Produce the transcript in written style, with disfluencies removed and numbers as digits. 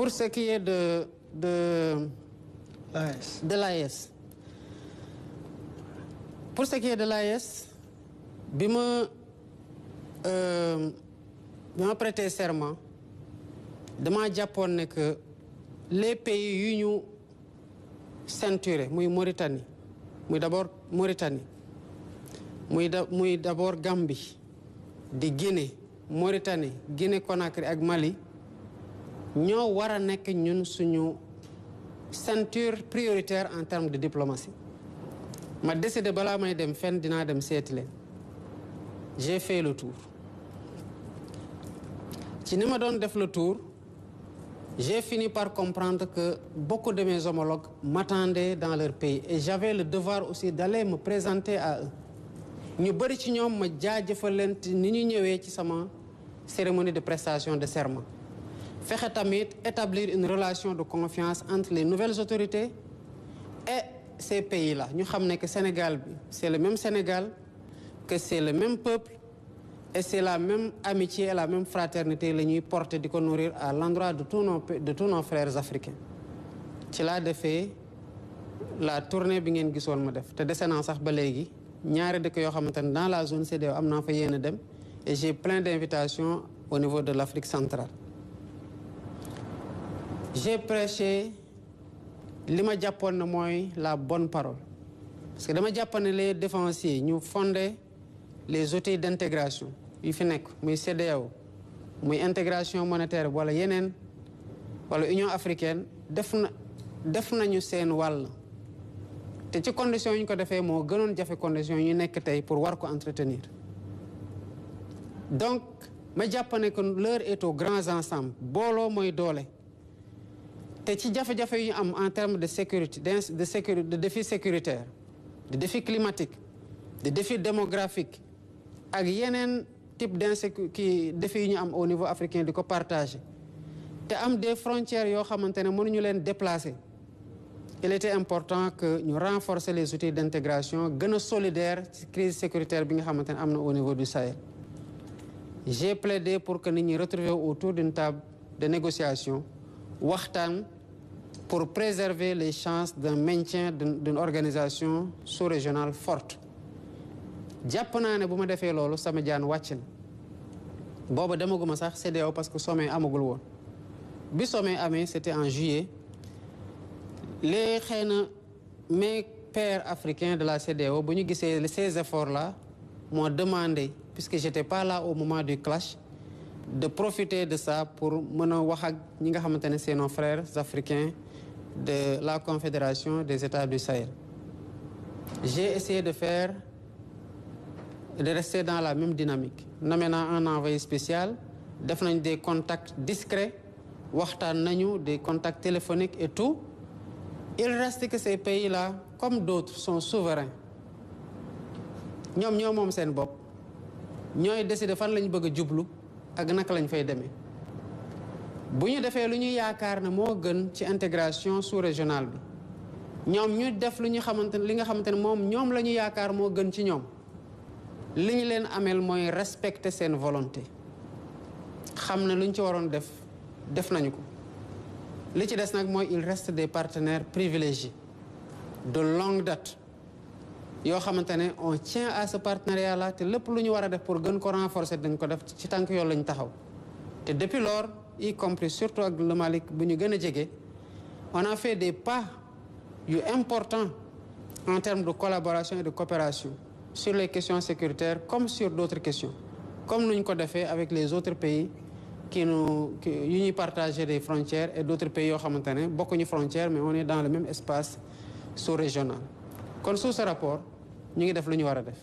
Pour ce qui est de l'AES. Pour ce qui est de l'AES, bi ma prêté serment dama jàppoon ne que les pays yu ñu ceinturé muy Mauritanie muy d'abord Mauritanie muy d'abord Gambie di Guinée Mauritanie Guinée Conakry ak Mali ñoo war a nekk ñun suñu ceinture prioritaire en termes de diplomatie ma décidé balaa may dem fenn dinaa dem seeti leen j'ai fait le tour ci ni ma doon def le tour j'ai fini par comprendre que beaucoup de mes homologues m'attendaient dans leur pays et j'avais le devoir aussi d'aller me présenter à eux ñu bëri ci ñoom ma jaajëfal leen ni ñu ñëwee ci sama cérémonie de prestation de serment fexe tamit établir une relation de confiance entre les nouvelles autorités et ces pays-là ñu xam ne que Sénégal bi c'est le même Sénégal que c'est le même peuple et c'est la même amitié et la même fraternité la ñuy porter di ko nourrir à l'endroit de tous nos frères africains ci laa defee la tournée bi ngeen gisoon ma def te dese naa sax ba léegi ñaari dëkk yoo xamante ne dans la zone CEDEAO am naa fa yéen a dem et j'ai plein d'invitations au niveau de l'Afrique centrale j'ai prêché li ma jàppoon ne mooy la bonne parole parce que dama jàppoon ne les défensiers ñu fondé les outils d'intégration yu fi nekk muy CEDEAO muy intégration monétaire wala yeneen wala Union africaine def nañu seen wàll te ci conditions yi ñu ko defee moo gënoon jafe conditions yi ñu nekk tey pour war ko entretenir donc ma jàpp ne que l'heure est aux grands ensembles booloo mooy doole te ci jafe-jafe yu ñu am en termes de sécurité de défis sécuritaires de défis climatiques de défis démographiques ak yeneen type d'insécurité défis yu ñu am au niveau africain di ko partager te am des frontières yoo xamante ne mënuñu leen déplacer il était important que ñu renforcer les outils d'intégration gën a solidaire ci crise sécuritaire bi nga xamante ne am na au niveau du Sahel j'ai plaidé pour que nit ñi retrouver autour d'une table de négociation waxtaan pour préserver les chances d'un maintien d'une organisation sous-régionale forte jàpp naa ne bu ma defee loolu sama jaan wàcc na booba demaguma sax CEDEAO parce que sommet amagul woon bi sommet amee c'était en juillet les xëy na mes pairs africains de la CEDEAO bu ñu gisee ces efforts-là m'ont demandé puisque j'étais pas là au moment du clash de profiter de ça pour mën a wax ak ñi nga xamante ne c'est nos frères africains de la Confédération des États du Sahel j'ai essayé de rester dans la même dynamique nommé naa un envoyé spécial def nañ des contacts discrets waxtaan nañu des contacts téléphoniques et tout il reste que ces pays-là comme d'autres sont souverains ñoom ñoo moom seen bopp ñooy décider fan lañu bëgg a jublu ak naka lañ fay demee bu ñu defee lu ñu yaakaar ne moo gën ci intégration sous-régionale bi ñoom ñu def lu ñu xamante ne li nga xamante ne moom ñoom la ñu yaakaar moo gën ci ñoom li ñu leen ameel mooy respecter seen volonté xam ne lu ñu ci waroon def nañu ko li ci des nag mooy il reste des partenaires privilégiés de longue date yoo xamante ne on tient à ce partenariat là te lépp lu ñu war a def pour gën ko renforcer dañ ko def ci tànk yoon lañ taxaw te depuis lors y compris surtout ak le Mali bu ñu gën a jege on a fait des pas yu importants en termes de collaboration et de coopération sur les questions sécuritaires comme sur d'autres questions comme nu ñu ko defee avec les autres pays yu ñuy partager des frontières et d'autres pays yoo xamante ne bokkuñu frontières mais on est dans le même espace sous-régional kon sous ce rapport ñu ngi def lu ñu war a def